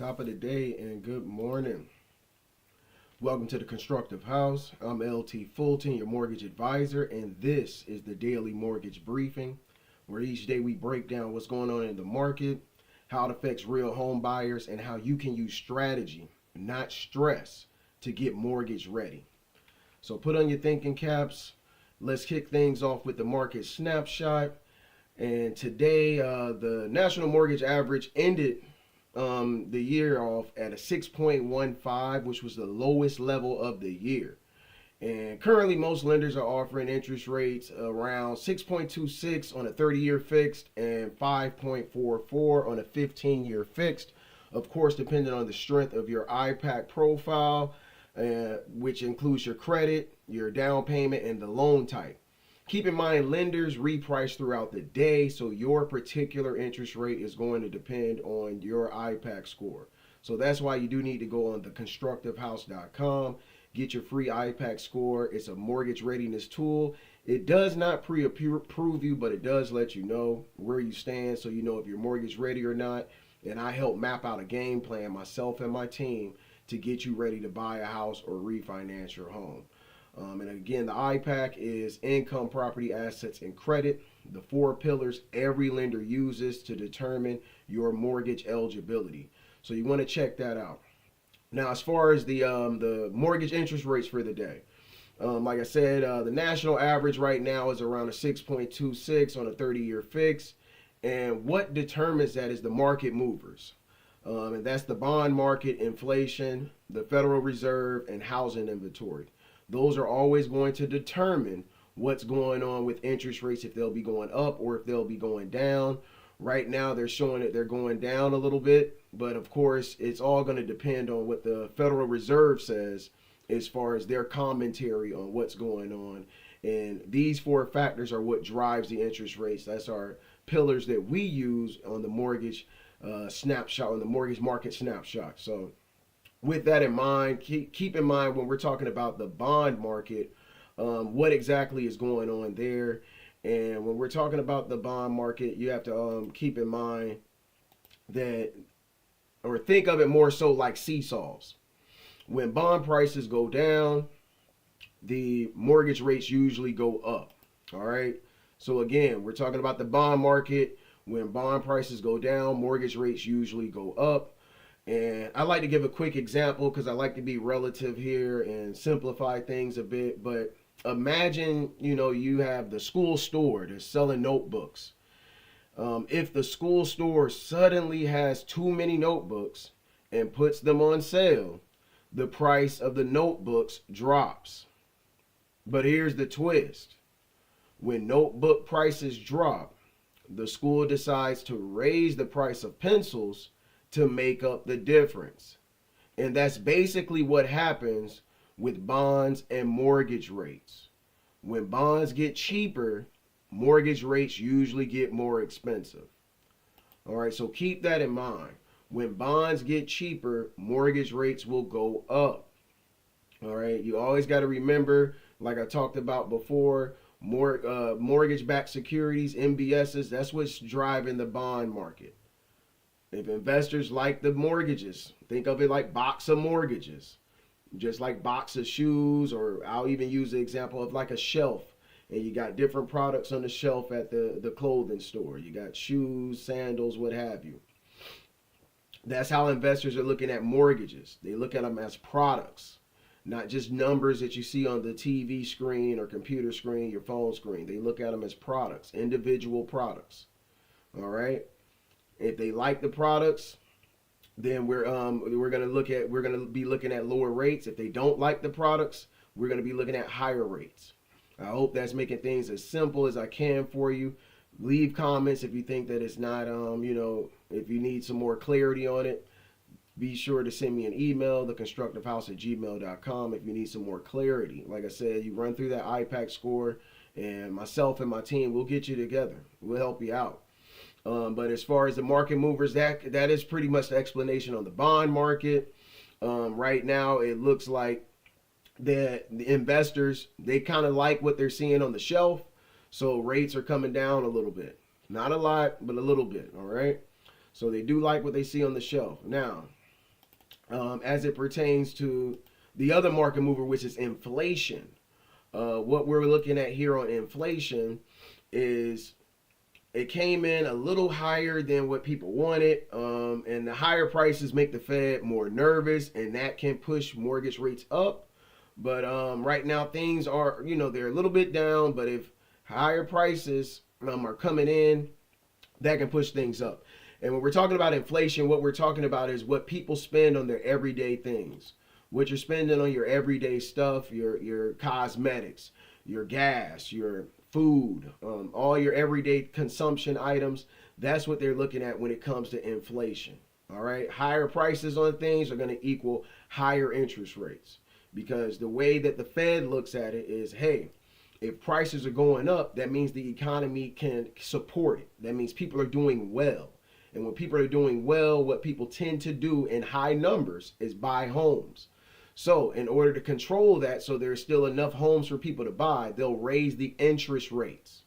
Top of the day and good morning. Welcome to the Constructive House. I'm LT Fulton, your mortgage advisor, and this is the daily mortgage briefing, where each day we break down what's going on in the market, how it affects real home buyers, and how you can use strategy, not stress, to get mortgage ready. So put on your thinking caps. Let's kick things off with the market snapshot. And today, the national mortgage average ended the year off at a 6.15, which was the lowest level of the year. And currently, most lenders are offering interest rates around 6.26 on a 30-year fixed and 5.44 on a 15-year fixed. Of course, depending on the strength of your IPAC profile, which includes your credit, your down payment, and the loan type. Keep in mind, lenders reprice throughout the day, so your particular interest rate is going to depend on your IPAC score. So that's why you do need to go on the constructivehouse.com, get your free IPAC score. It's a mortgage readiness tool. It does not pre-approve you, but it does let you know where you stand, so you know if you're mortgage ready or not. And I help map out a game plan, myself and my team, to get you ready to buy a house or refinance your home. And again, the IPAC is income, property, assets, and credit. The four pillars every lender uses to determine your mortgage eligibility. So you want to check that out. Now, as far as the mortgage interest rates for the day, like I said, the national average right now is around a 6.26 on a 30-year fix. And what determines that is the market movers. And that's the bond market, inflation, the Federal Reserve, and housing inventory. Those are always going to determine what's going on with interest rates, if they'll be going up or if they'll be going down. Right now, they're showing that they're going down a little bit. But of course, it's all going to depend on what the Federal Reserve says as far as their commentary on what's going on. And these four factors are what drives the interest rates. That's our pillars that we use on the mortgage snapshot, on the mortgage market snapshot. So with that in mind, keep in mind when we're talking about the bond market, what exactly is going on there. And when we're talking about the bond market, you have to keep in mind that, or think of it more so like seesaws. When bond prices go down, the mortgage rates usually go up. All right. So again, we're talking about the bond market. When bond prices go down, mortgage rates usually go up. And I like to give a quick example because I like to be relative here and simplify things a bit. But imagine, you have the school store that's selling notebooks. If the school store suddenly has too many notebooks and puts them on sale, the price of the notebooks drops. But here's the twist. When notebook prices drop, the school decides to raise the price of pencils to make up the difference. And that's basically what happens with bonds and mortgage rates. When bonds get cheaper, mortgage rates usually get more expensive. All right, so keep that in mind. When bonds get cheaper, mortgage rates will go up. All right, you always got to remember, like I talked about before, mortgage-backed securities, MBSs, that's what's driving the bond market. If investors like the mortgages, think of it like box of mortgages, just like box of shoes, or I'll even use the example of like a shelf. And you got different products on the shelf at the clothing store. You got shoes, sandals, what have you. That's how investors are looking at mortgages. They look at them as products, not just numbers that you see on the TV screen or computer screen, your phone screen. They look at them as products, individual products. All right. If they like the products, then we're going to be looking at lower rates. If they don't like the products, we're going to be looking at higher rates. I hope that's making things as simple as I can for you. Leave comments if you think that it's not, if you need some more clarity on it. Be sure to send me an email, theconstructivehouse@gmail.com, if you need some more clarity. Like I said, you run through that IPAC score, and myself and my team will get you together. We'll help you out. But as far as the market movers, that is pretty much the explanation on the bond market. Right now, it looks like that the investors, they kind of like what they're seeing on the shelf. So rates are coming down a little bit. Not a lot, but a little bit, all right? So they do like what they see on the shelf. Now, as it pertains to the other market mover, which is inflation. What we're looking at here on inflation is it came in a little higher than what people wanted, and the higher prices make the Fed more nervous, and that can push mortgage rates up. But right now things are, they're a little bit down. But if higher prices are coming in, that can push things up. And when we're talking about inflation, what we're talking about is what people spend on their everyday things. What you're spending on your everyday stuff, your cosmetics, your gas, your food, all your everyday consumption items. That's what they're looking at when it comes to inflation. All right, higher prices on things are going to equal higher interest rates, because the way that the Fed looks at it is, hey, if prices are going up, that means the economy can support it. That means people are doing well. And when people are doing well, what people tend to do in high numbers is buy homes. So in order to control that, so there's still enough homes for people to buy, they'll raise the interest rates.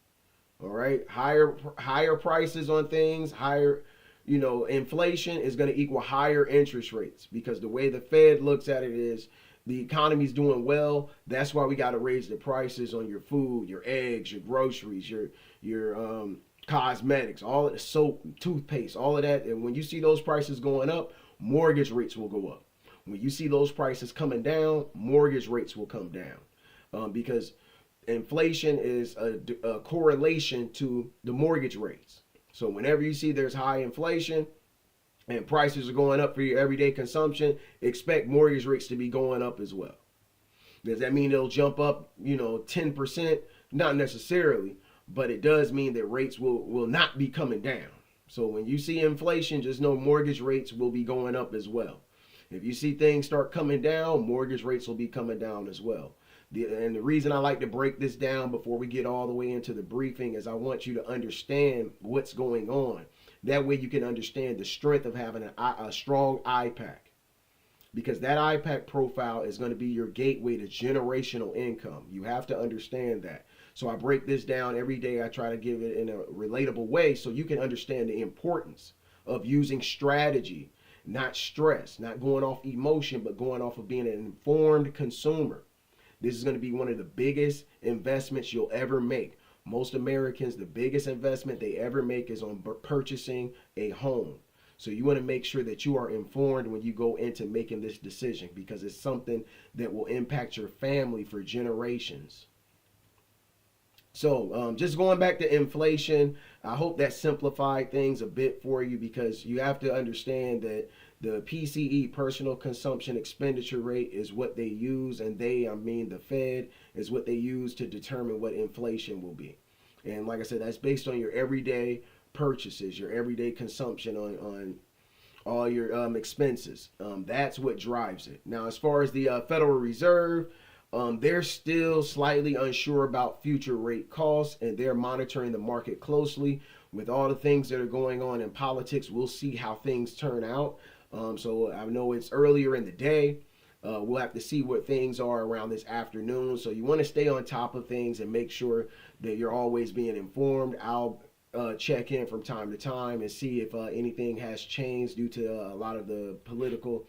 All right, higher prices on things, higher, inflation is going to equal higher interest rates, because the way the Fed looks at it is the economy's doing well. That's why we got to raise the prices on your food, your eggs, your groceries, your cosmetics, all of the soap, toothpaste, all of that. And when you see those prices going up, mortgage rates will go up. When you see those prices coming down, mortgage rates will come down, because inflation is a correlation to the mortgage rates. So whenever you see there's high inflation and prices are going up for your everyday consumption, expect mortgage rates to be going up as well. Does that mean it'll jump up, 10%? Not necessarily, but it does mean that rates will not be coming down. So when you see inflation, just know mortgage rates will be going up as well. If you see things start coming down, mortgage rates will be coming down as well. And the reason I like to break this down before we get all the way into the briefing is I want you to understand what's going on. That way you can understand the strength of having a strong IPAC. Because that IPAC profile is going to be your gateway to generational income. You have to understand that. So I break this down every day. I try to give it in a relatable way so you can understand the importance of using strategy, not stress, not going off emotion, but going off of being an informed consumer. This is going to be one of the biggest investments you'll ever make. Most Americans, the biggest investment they ever make is on purchasing a home. So you want to make sure that you are informed when you go into making this decision, because it's something that will impact your family for generations. So just going back to inflation, I hope that simplified things a bit for you, because you have to understand that the PCE, personal consumption expenditure rate, is what they use, and I mean the Fed, is what they use to determine what inflation will be. And like I said, that's based on your everyday purchases, your everyday consumption on all your expenses. That's what drives it. Now, as far as the Federal Reserve, they're still slightly unsure about future rate costs, and they're monitoring the market closely. With all the things that are going on in politics, we'll see how things turn out. So I know it's earlier in the day. We'll have to see what things are around this afternoon. So you want to stay on top of things and make sure that you're always being informed. I'll check in from time to time and see if anything has changed due to a lot of the political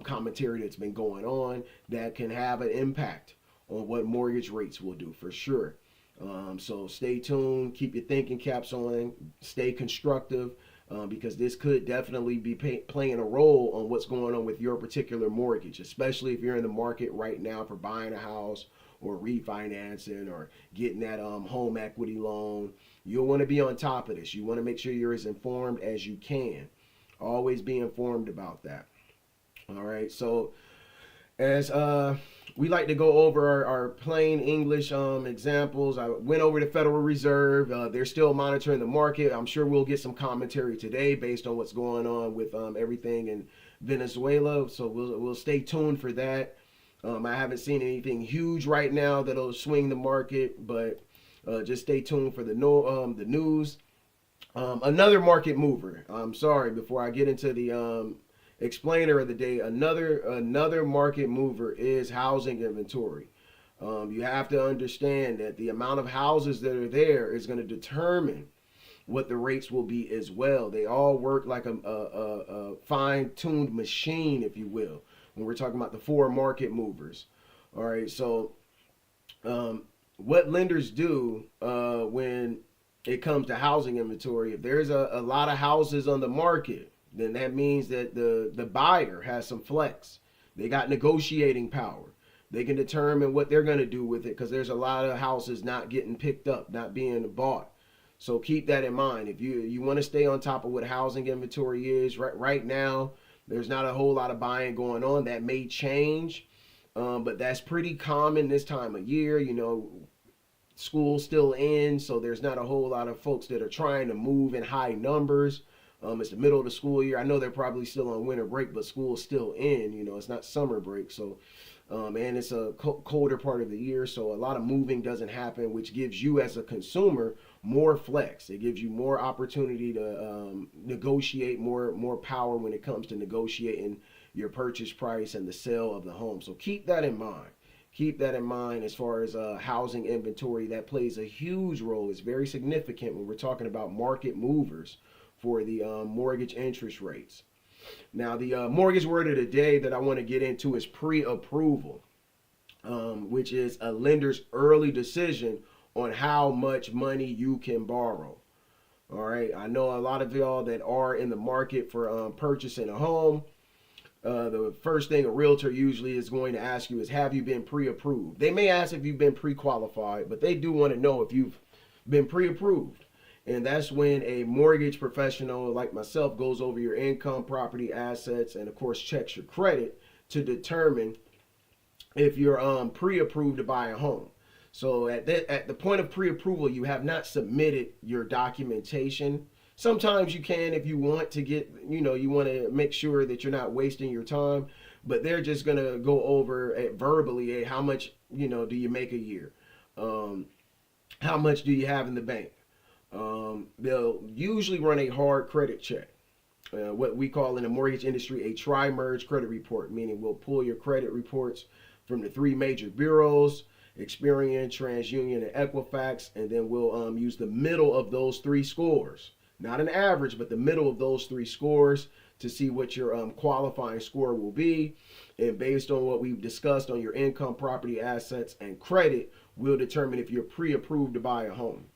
commentary that's been going on that can have an impact on what mortgage rates will do, for sure. So stay tuned, keep your thinking caps on, stay constructive, because this could definitely be playing a role on what's going on with your particular mortgage, especially if you're in the market right now for buying a house or refinancing or getting that home equity loan. You'll want to be on top of this. You want to make sure you're as informed as you can. Always be informed about that. All right, so as we like to go over our plain English examples. I went over the Federal Reserve. They're still monitoring the market. I'm sure we'll get some commentary today based on what's going on with everything in Venezuela. So we'll stay tuned for that. I haven't seen anything huge right now that'll swing the market, but just stay tuned for the news. Another market mover. I'm sorry, before I get into the explainer of the day, another market mover is housing inventory. You have to understand that the amount of houses that are there is going to determine what the rates will be as well. They all work like a fine-tuned machine, if you will, when we're talking about the four market movers. All right, so what lenders do when it comes to housing inventory, if there's a lot of houses on the market, then that means that the buyer has some flex. They got negotiating power. They can determine what they're going to do with it because there's a lot of houses not getting picked up, not being bought. So keep that in mind. If you want to stay on top of what housing inventory is, right now, there's not a whole lot of buying going on. That may change, but that's pretty common this time of year. You know, school's still in, so there's not a whole lot of folks that are trying to move in high numbers. It's the middle of the school year. I know they're probably still on winter break, but school's still in. You know, it's not summer break, so and it's a colder part of the year, so a lot of moving doesn't happen, which gives you as a consumer more flex. It gives you more opportunity to negotiate, more power when it comes to negotiating your purchase price and the sale of the home. So keep that in mind. Keep that in mind as far as housing inventory. That plays a huge role. It's very significant when we're talking about market movers for the mortgage interest rates. Now, the mortgage word of the day that I want to get into is pre-approval, which is a lender's early decision on how much money you can borrow. All right. I know a lot of y'all that are in the market for purchasing a home. The first thing a realtor usually is going to ask you is, have you been pre-approved? They may ask if you've been pre-qualified, but they do want to know if you've been pre-approved. And that's when a mortgage professional like myself goes over your income, property, assets, and of course checks your credit to determine if you're pre-approved to buy a home. So at the point of pre-approval, you have not submitted your documentation. Sometimes you can if you want to get, you want to make sure that you're not wasting your time, but they're just going to go over verbally, how much, do you make a year? How much do you have in the bank? They'll usually run a hard credit check, what we call in the mortgage industry a tri-merge credit report, meaning we'll pull your credit reports from the three major bureaus, Experian, TransUnion, and Equifax, and then we'll use the middle of those three scores, not an average, but the middle of those three scores to see what your qualifying score will be. And based on what we've discussed on your income, property, assets, and credit, we'll determine if you're pre-approved to buy a home.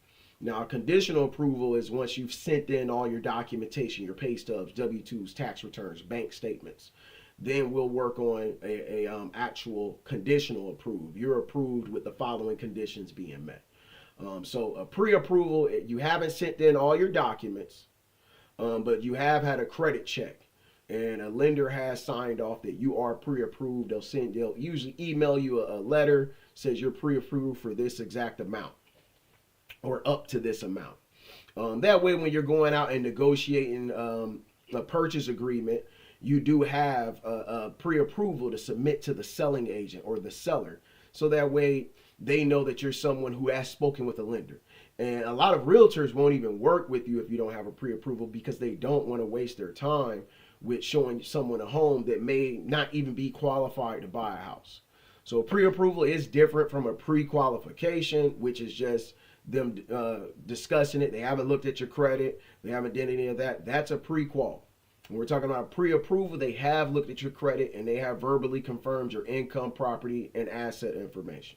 Now, conditional approval is once you've sent in all your documentation, your pay stubs, W-2s, tax returns, bank statements. Then we'll work on a actual conditional approve. You're approved with the following conditions being met. So a pre-approval, you haven't sent in all your documents, but you have had a credit check, and a lender has signed off that you are pre-approved. They'll usually email you a letter says you're pre-approved for this exact amount, or up to this amount. That way, when you're going out and negotiating a purchase agreement, you do have a pre-approval to submit to the selling agent or the seller. So that way they know that you're someone who has spoken with a lender. And a lot of realtors won't even work with you if you don't have a pre-approval because they don't want to waste their time with showing someone a home that may not even be qualified to buy a house. So pre-approval is different from a pre-qualification, which is just them discussing it. They haven't looked at your credit. They haven't done any of that. That's a pre-qual. When we're talking about pre-approval, they have looked at your credit and they have verbally confirmed your income, property, and asset information.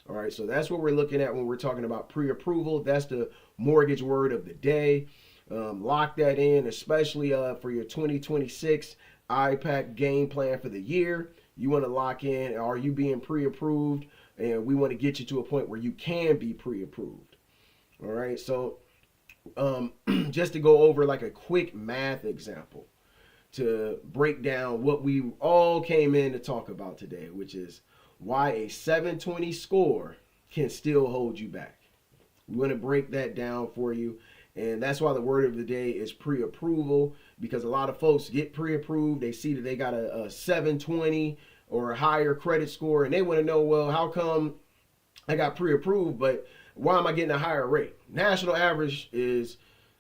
All right, so that's what we're looking at when we're talking about pre-approval. That's the mortgage word of the day. Lock that in, especially for your 2026 IPAC game plan for the year. You want to lock in, are you being pre-approved? And we want to get you to a point where you can be pre-approved. All right, so just to go over like a quick math example to break down what we all came in to talk about today, which is why a 720 score can still hold you back. We want to break that down for you. And that's why the word of the day is pre-approval, because a lot of folks get pre-approved. They see that they got a 720 or a higher credit score, and they want to know, well, how come I got pre-approved, but why am I getting a higher rate? National average is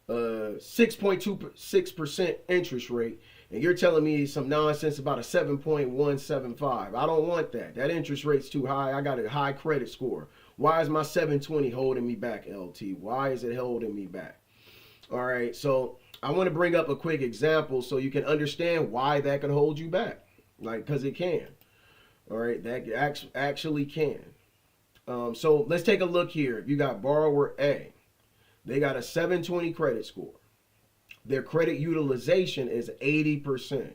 6.26% interest rate, and you're telling me some nonsense about a 7.175. I don't want that. That interest rate's too high. I got a high credit score. Why is my 720 holding me back, LT? Why is it holding me back? All right, so I want to bring up a quick example so you can understand why that can hold you back. Like, because it can. All right, that actually can. So let's take a look here. If you got borrower A, they got a 720 credit score. Their credit utilization is 80%,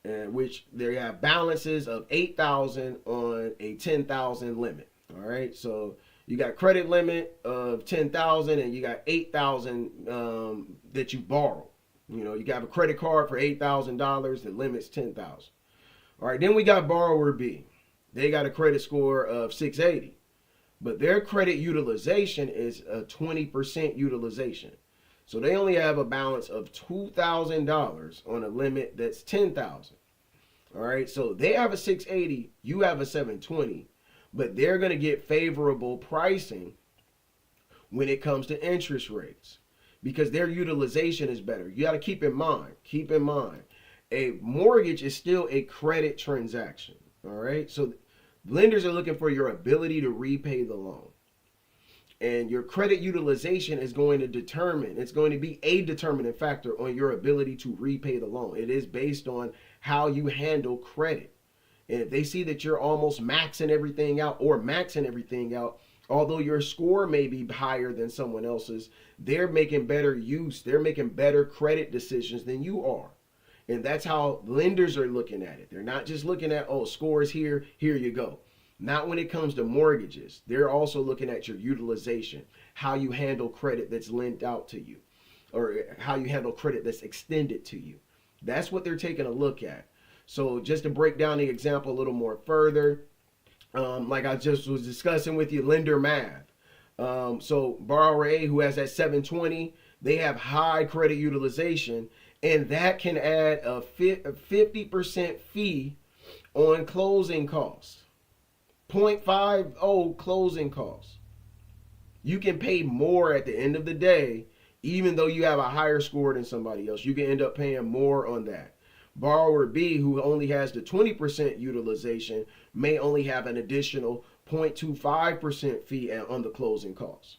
and which they have balances of 8,000 on a 10,000 limit. All right, so you got credit limit of 10,000 and you got 8,000 that you borrow. You know, you got a credit card for $8,000. The limit's 10,000. All right, then we got borrower B. They got a credit score of 680, but their credit utilization is a 20% utilization. So they only have a balance of $2,000 on a limit that's 10,000. All right, so they have a 680, you have a 720, but they're going to get favorable pricing when it comes to interest rates because their utilization is better. You got to keep in mind, a mortgage is still a credit transaction. All right, so lenders are looking for your ability to repay the loan. And your credit utilization is going to determine, it's going to be a determining factor on your ability to repay the loan. It is based on how you handle credit. And if they see that you're almost maxing everything out or maxing everything out, although your score may be higher than someone else's, they're making better use, they're making better credit decisions than you are. And that's how lenders are looking at it. They're not just looking at, oh, scores here, here you go. Not when it comes to mortgages. They're also looking at your utilization, how you handle credit that's lent out to you, or how you handle credit that's extended to you. That's what they're taking a look at. So just to break down the example a little more further, like I just was discussing with you, lender math. So borrower A, who has that 720, they have high credit utilization, and that can add a 50% fee on closing costs. 0.50 closing costs. You can pay more at the end of the day, even though you have a higher score than somebody else. You can end up paying more on that. Borrower B, who only has the 20% utilization, may only have an additional 0.25% fee on the closing costs.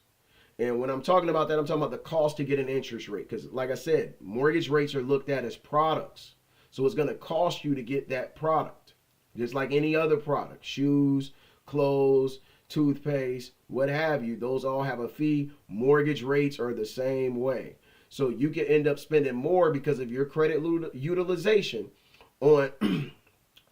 And when I'm talking about that, I'm talking about the cost to get an interest rate. Because like I said, mortgage rates are looked at as products. So it's going to cost you to get that product. Just like any other product, shoes, clothes, toothpaste, what have you, those all have a fee. Mortgage rates are the same way. So you can end up spending more because of your credit utilization on,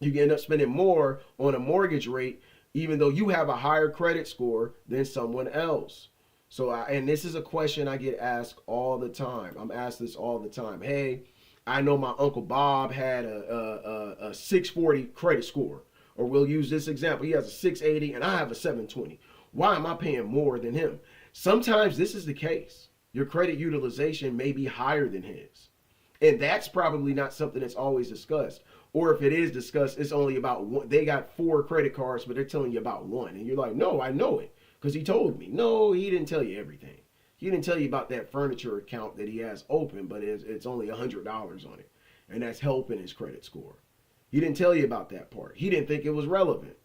you can end up spending more on a mortgage rate, even though you have a higher credit score than someone else. So, and this is a question I get asked all the time. I'm asked this all the time. Hey, I know my Uncle Bob had a 640 credit score. Or we'll use this example. He has a 680 and I have a 720. Why am I paying more than him? Sometimes this is the case. Your credit utilization may be higher than his. And that's probably not something that's always discussed. Or if it is discussed, it's only about one. They got 4 credit cards, but they're telling you about one. And you're like, no, I know it because he told me. No, he didn't tell you everything. He didn't tell you about that furniture account that he has open, but it's only $100 on it. And that's helping his credit score. He didn't tell you about that part. He didn't think it was relevant.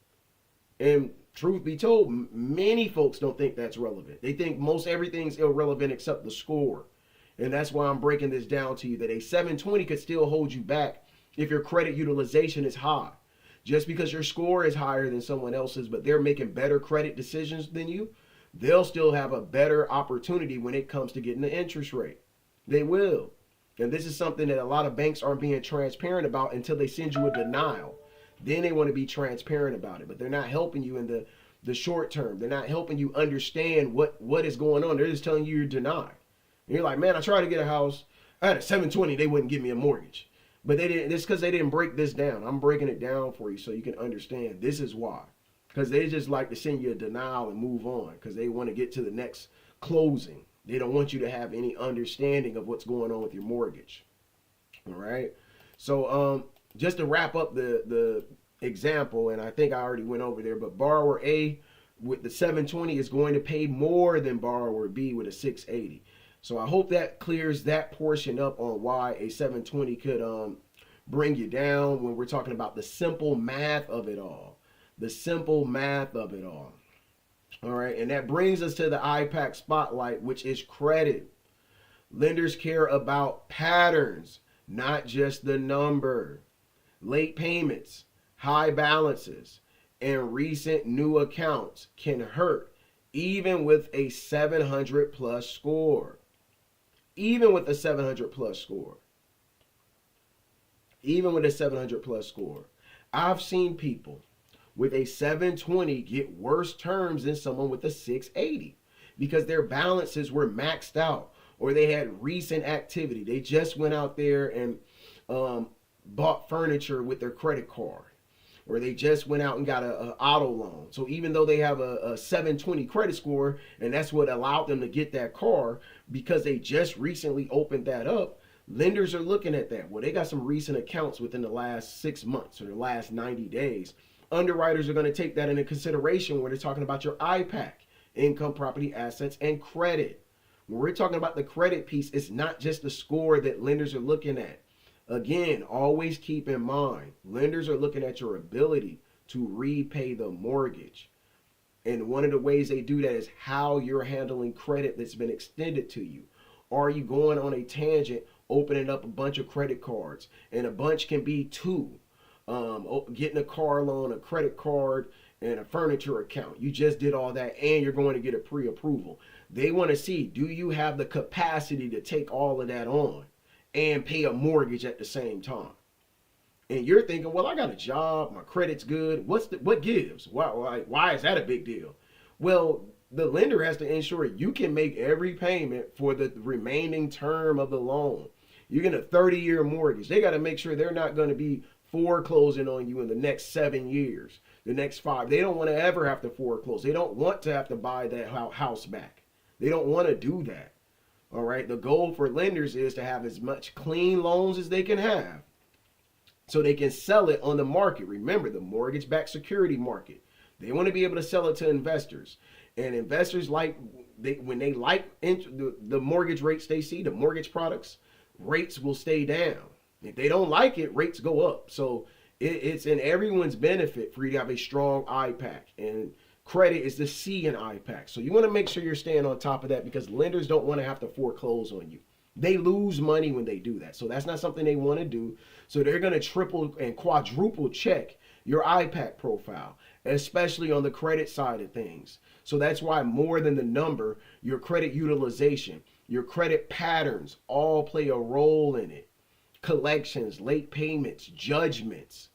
And truth be told, many folks don't think that's relevant. They think most everything's irrelevant except the score. And that's why I'm breaking this down to you, that a 720 could still hold you back if your credit utilization is high. Just because your score is higher than someone else's, but they're making better credit decisions than you, they'll still have a better opportunity when it comes to getting the interest rate. They will. And this is something that a lot of banks aren't being transparent about until they send you a denial. Then they want to be transparent about it, but they're not helping you in the short term. They're not helping you understand what is going on. They're just telling you you're denied. And you're like, man, I tried to get a house. I had a 720. They wouldn't give me a mortgage. But they didn't. It's because they didn't break this down. I'm breaking it down for you so you can understand. This is why. Because they just like to send you a denial and move on because they want to get to the next closing. They don't want you to have any understanding of what's going on with your mortgage. All right. So just to wrap up the example, and I think I already went over there, but borrower A with the 720 is going to pay more than borrower B with a 680. So I hope that clears that portion up on why a 720 could bring you down when we're talking about the simple math of it all. The simple math of it all. All right, and that brings us to the IPAC Spotlight, which is credit. Lenders care about patterns, not just the number. Late payments, high balances, and recent new accounts can hurt even with a 700 plus score. Even with a 700 plus score. Even with a 700 plus score. I've seen people with a 720 get worse terms than someone with a 680 because their balances were maxed out or they had recent activity. They just went out there and bought furniture with their credit card, or they just went out and got a auto loan. So even though they have a 720 credit score, and that's what allowed them to get that car because they just recently opened that up, lenders are looking at that. Well, they got some recent accounts within the last 6 months or the last 90 days. Underwriters are going to take that into consideration when they're talking about your IPAC, income, property, assets, and credit. When we're talking about the credit piece, it's not just the score that lenders are looking at. Again, always keep in mind, lenders are looking at your ability to repay the mortgage. And one of the ways they do that is how you're handling credit that's been extended to you. Are you going on a tangent, opening up a bunch of credit cards? And a bunch can be two. Getting a car loan, a credit card, and a furniture account. You just did all that and you're going to get a pre-approval. They want to see, do you have the capacity to take all of that on and pay a mortgage at the same time? And you're thinking, well, I got a job, my credit's good. What gives? Why is that a big deal? Well, the lender has to ensure you can make every payment for the remaining term of the loan. You're getting a 30-year mortgage. They got to make sure they're not going to be foreclosing on you in the next 7 years, the next 5. They don't want to ever have to foreclose. They don't want to have to buy that house back. They don't want to do that. All right. The goal for lenders is to have as much clean loans as they can have so they can sell it on the market. Remember, the mortgage-backed security market. They want to be able to sell it to investors. And investors when they like the mortgage rates they see, the mortgage products, rates will stay down. If they don't like it, rates go up. So it's in everyone's benefit for you to have a strong IPAC. And credit is the C in IPAC. So you want to make sure you're staying on top of that because lenders don't want to have to foreclose on you. They lose money when they do that. So that's not something they want to do. So they're going to triple and quadruple check your IPAC profile, especially on the credit side of things. So that's why more than the number, your credit utilization, your credit patterns all play a role in it. Collections, late payments, judgments,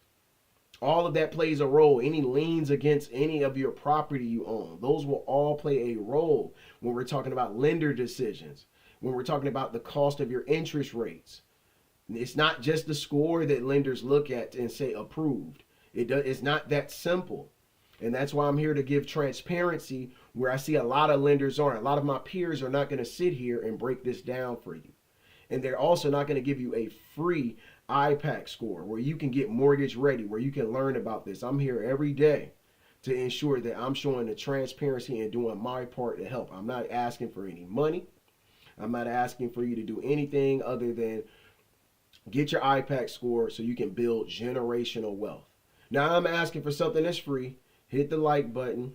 all of that plays a role. Any liens against any of your property you own, those will all play a role when we're talking about lender decisions, when we're talking about the cost of your interest rates. It's not just the score that lenders look at and say approved. It's not that simple. And that's why I'm here to give transparency where I see a lot of lenders aren't. A lot of my peers are not going to sit here and break this down for you. And they're also not going to give you a free IPAC score where you can get mortgage ready, where you can learn about this. I'm here every day to ensure that I'm showing the transparency and doing my part to help. I'm not asking for any money. I'm not asking for you to do anything other than get your IPAC score so you can build generational wealth. Now I'm asking for something that's free. Hit the like button,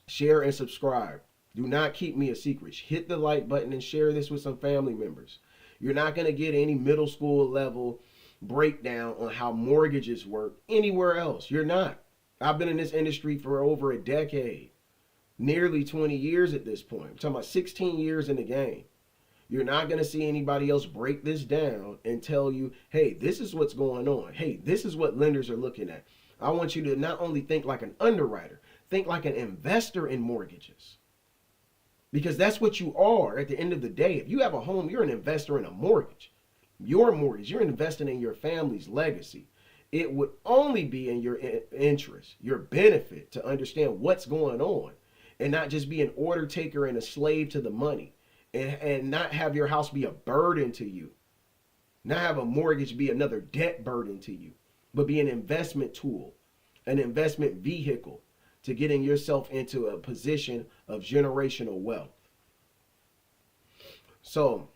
share and subscribe. Do not keep me a secret. Hit the like button and share this with some family members. You're not going to get any middle school level breakdown on how mortgages work anywhere else. You're not. I've been in this industry for over a decade, nearly 20 years at this point. I'm talking about 16 years in the game. You're not going to see anybody else break this down and tell you, hey, this is what's going on. Hey, this is what lenders are looking at. I want you to not only think like an underwriter, think like an investor in mortgages. Because that's what you are at the end of the day. If you have a home, you're an investor in a mortgage. Your mortgage, you're investing in your family's legacy. It would only be in your interest, your benefit to understand what's going on and not just be an order taker and a slave to the money and not have your house be a burden to you. Not have a mortgage be another debt burden to you, but be an investment tool, an investment vehicle to getting yourself into a position of generational wealth. So,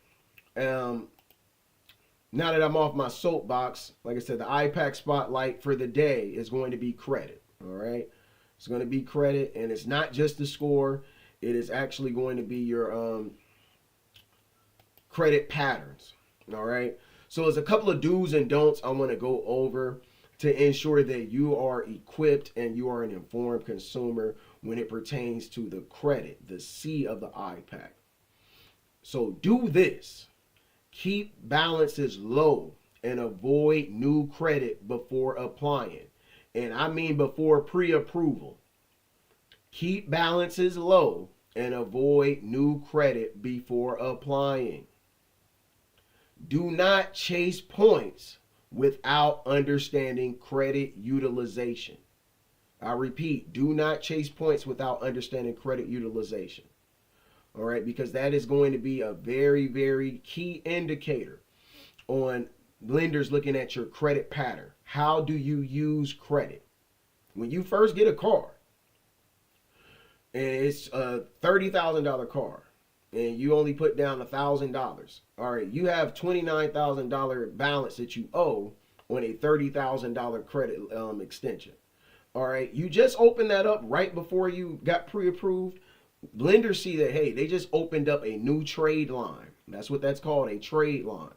now that I'm off my soapbox, like I said, the IPAC Spotlight for the day is going to be credit, all right? It's going to be credit, and it's not just the score. It is actually going to be your credit patterns. All right. So there's a couple of do's and don'ts I want to go over to ensure that you are equipped and you are an informed consumer when it pertains to the credit, the C of the IPAC. So do this. Keep balances low and avoid new credit before applying. And I mean before pre-approval. Keep balances low and avoid new credit before applying. Do not chase points without understanding credit utilization. I repeat, do not chase points without understanding credit utilization. All right, because that is going to be a very, very key indicator on lenders looking at your credit pattern. How do you use credit? When you first get a car, and it's a $30,000 car, and you only put down $1,000. All right, you have $29,000 balance that you owe on a $30,000 credit extension. All right, you just opened that up right before you got pre-approved. Lenders see that, hey, they just opened up a new trade line. That's what that's called, a trade line.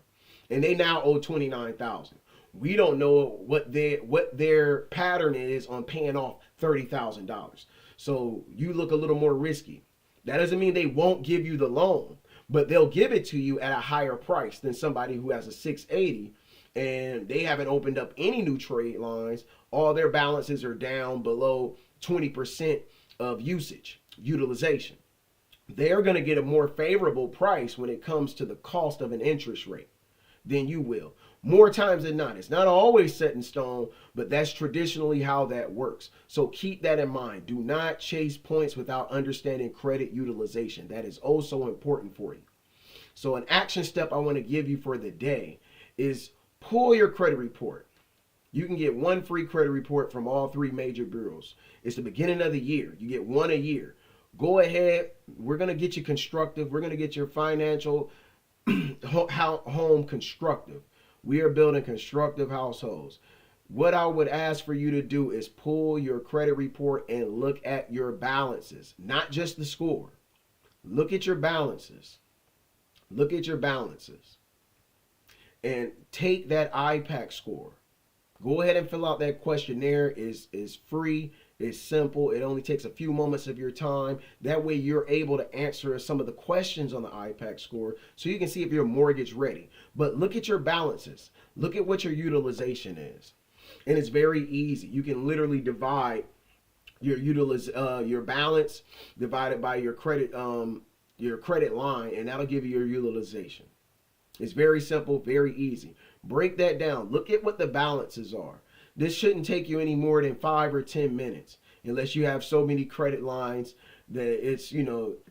And they now owe $29,000. We don't know what their pattern is on paying off $30,000. So you look a little more risky. That doesn't mean they won't give you the loan, but they'll give it to you at a higher price than somebody who has a 680 and they haven't opened up any new trade lines. All their balances are down below 20% of utilization. They're going to get a more favorable price when it comes to the cost of an interest rate than you will. More times than not. It's not always set in stone, but that's traditionally how that works. So keep that in mind. Do not chase points without understanding credit utilization. That is oh so important for you. So an action step I want to give you for the day is pull your credit report. You can get one free credit report from all three major bureaus. It's the beginning of the year. You get one a year. Go ahead. We're going to get you constructive. We're going to get your financial home constructive. We are building constructive households. What I would ask for you to do is pull your credit report and look at your balances, not just the score. Look at your balances. Look at your balances. And take that IPAC score. Go ahead and fill out that questionnaire. Is free. It's simple. It only takes a few moments of your time. That way you're able to answer some of the questions on the IPAC score so you can see if you're mortgage ready. But look at your balances. Look at what your utilization is. And it's very easy. You can literally divide your balance divided by your credit line, and that'll give you your utilization. It's very simple, very easy. Break that down. Look at what the balances are. This shouldn't take you any more than 5 or 10 minutes, unless you have so many credit lines that it's,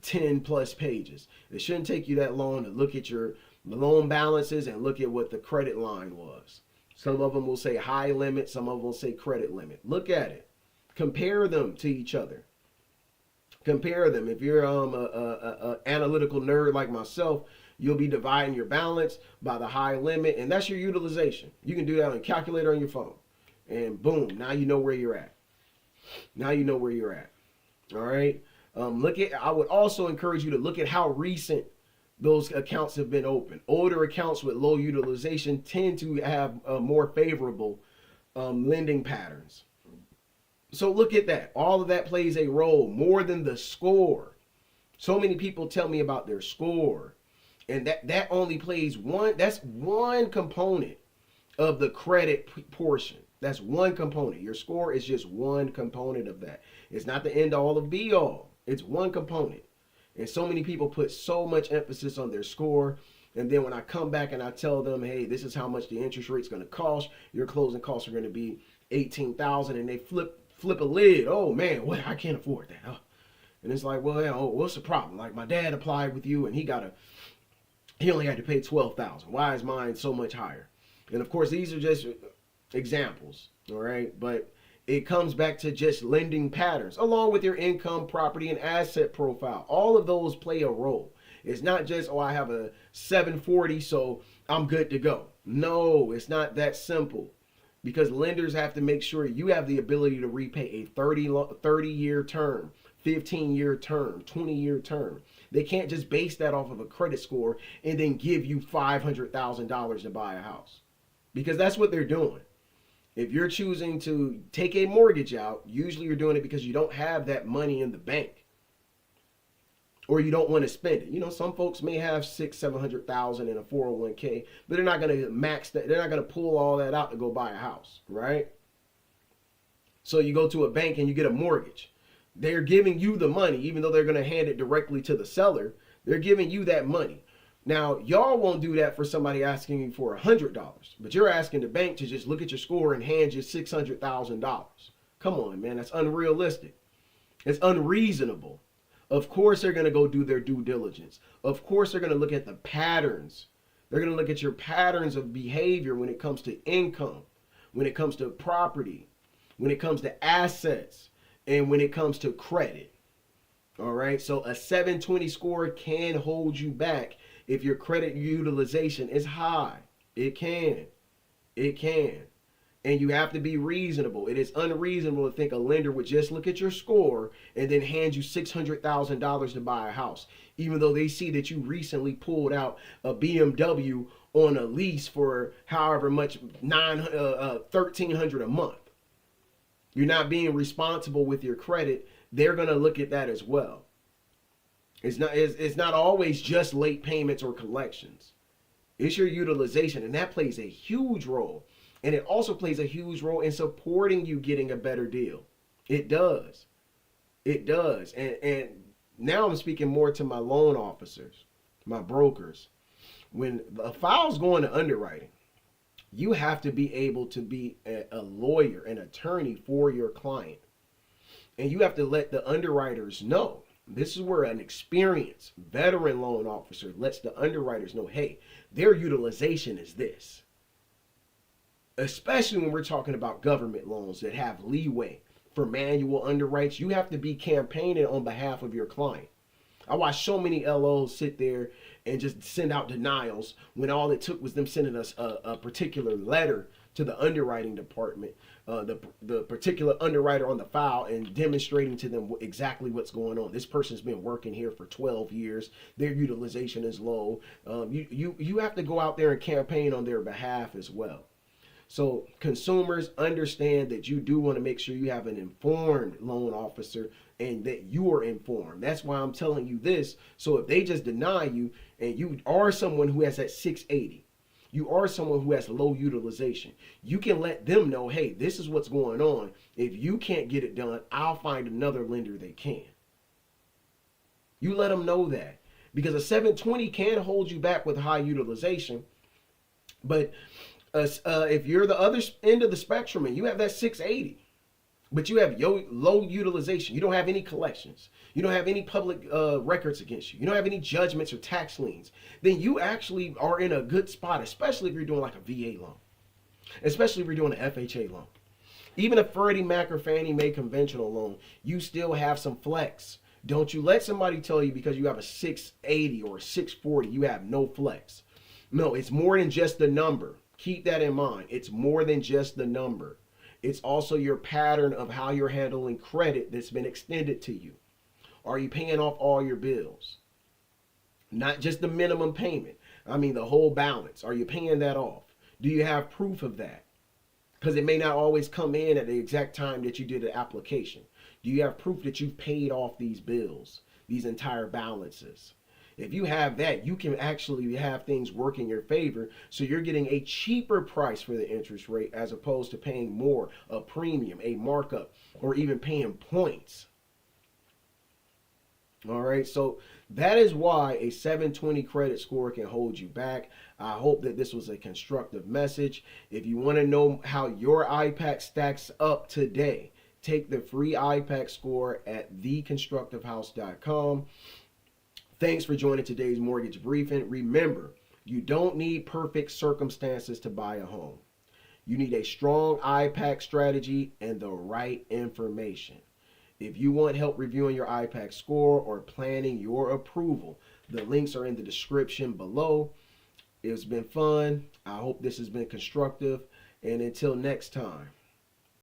10 plus pages. It shouldn't take you that long to look at your loan balances and look at what the credit line was. Some of them will say high limit, some of them will say credit limit. Look at it. Compare them to each other. Compare them. If you're a analytical nerd like myself, you'll be dividing your balance by the high limit, and that's your utilization. You can do that on a calculator on your phone. And boom, now you know where you're at. Now you know where you're at. All right. I would also encourage you to look at how recent those accounts have been opened. Older accounts with low utilization tend to have more favorable lending patterns. So look at that. All of that plays a role more than the score. So many people tell me about their score, and that only plays one. That's one component of the credit portion. That's one component. Your score is just one component of that. It's not the end all of be all. It's one component. And so many people put so much emphasis on their score. And then when I come back and I tell them, hey, this is how much the interest rate's going to cost. Your closing costs are going to be $18,000, and they flip a lid. Oh man, what? I can't afford that. Oh. And it's like, well, what's the problem? Like my dad applied with you, and he only had to pay $12,000. Why is mine so much higher? And of course, these are just examples, all right? But it comes back to just lending patterns, along with your income, property, and asset profile. All of those play a role. It's not just, I have a 740, so I'm good to go. No, it's not that simple, because lenders have to make sure you have the ability to repay a 30-year term, 15-year term, 20-year term. They can't just base that off of a credit score and then give you $500,000 to buy a house, because that's what they're doing. If you're choosing to take a mortgage out, usually you're doing it because you don't have that money in the bank, or you don't want to spend it. You know, some folks may have $600,000-700,000 in a 401k, but they're not going to max that. They're not going to pull all that out to go buy a house, right? So you go to a bank and you get a mortgage. They're giving you the money, even though they're going to hand it directly to the seller. They're giving you that money. Now, y'all won't do that for somebody asking you for $100, but you're asking the bank to just look at your score and hand you $600,000. Come on, man, that's unrealistic. It's unreasonable. Of course, they're going to go do their due diligence. Of course, they're going to look at the patterns. They're going to look at your patterns of behavior when it comes to income, when it comes to property, when it comes to assets, and when it comes to credit. All right, so a 720 score can hold you back if your credit utilization is high. It can. It can. And you have to be reasonable. It is unreasonable to think a lender would just look at your score and then hand you $600,000 to buy a house, even though they see that you recently pulled out a BMW on a lease for however much, $1,300 a month. You're not being responsible with your credit. They're going to look at that as well. It's not always just late payments or collections. It's your utilization, and that plays a huge role. And it also plays a huge role in supporting you getting a better deal. It does. It does. And now I'm speaking more to my loan officers, my brokers. When a file's going to underwriting, you have to be able to be a lawyer, an attorney for your client. And you have to let the underwriters know. This is where an experienced veteran loan officer lets the underwriters know, hey, their utilization is this. Especially when we're talking about government loans that have leeway for manual underwrites. You have to be campaigning on behalf of your client. I watched so many LOs sit there and just send out denials when all it took was them sending us a particular letter to the underwriting department, the particular underwriter on the file, and demonstrating to them exactly what's going on. This person's been working here for 12 years. Their utilization is low. You have to go out there and campaign on their behalf as well. So consumers, understand that you do want to make sure you have an informed loan officer and that you are informed. That's why I'm telling you this. So if they just deny you and you are someone who has that 680, you are someone who has low utilization, you can let them know, hey, this is what's going on. If you can't get it done, I'll find another lender that can. You let them know that, because a 720 can hold you back with high utilization. But if you're the other end of the spectrum and you have that 680, but you have low utilization, you don't have any collections, you don't have any public records against you, you don't have any judgments or tax liens, then you actually are in a good spot, especially if you're doing like a VA loan, especially if you're doing an FHA loan. Even a Freddie Mac or Fannie Mae conventional loan, you still have some flex. Don't you let somebody tell you because you have a 680 or a 640, you have no flex. No, it's more than just the number. Keep that in mind. It's more than just the number. It's also your pattern of how you're handling credit that's been extended to you. Are you paying off all your bills? Not just the minimum payment. I mean the whole balance. Are you paying that off? Do you have proof of that? Because it may not always come in at the exact time that you did the application. Do you have proof that you've paid off these bills, these entire balances? If you have that, you can actually have things work in your favor, so you're getting a cheaper price for the interest rate as opposed to paying more, a premium, a markup, or even paying points. All right, so that is why a 720 credit score can hold you back. I hope that this was a constructive message. If you want to know how your IPAC stacks up today, take the free IPAC score at theconstructivehouse.com. Thanks for joining today's mortgage briefing. Remember, you don't need perfect circumstances to buy a home. You need a strong IPAC strategy and the right information. If you want help reviewing your IPAC score or planning your approval, the links are in the description below. It's been fun. I hope this has been constructive. And until next time.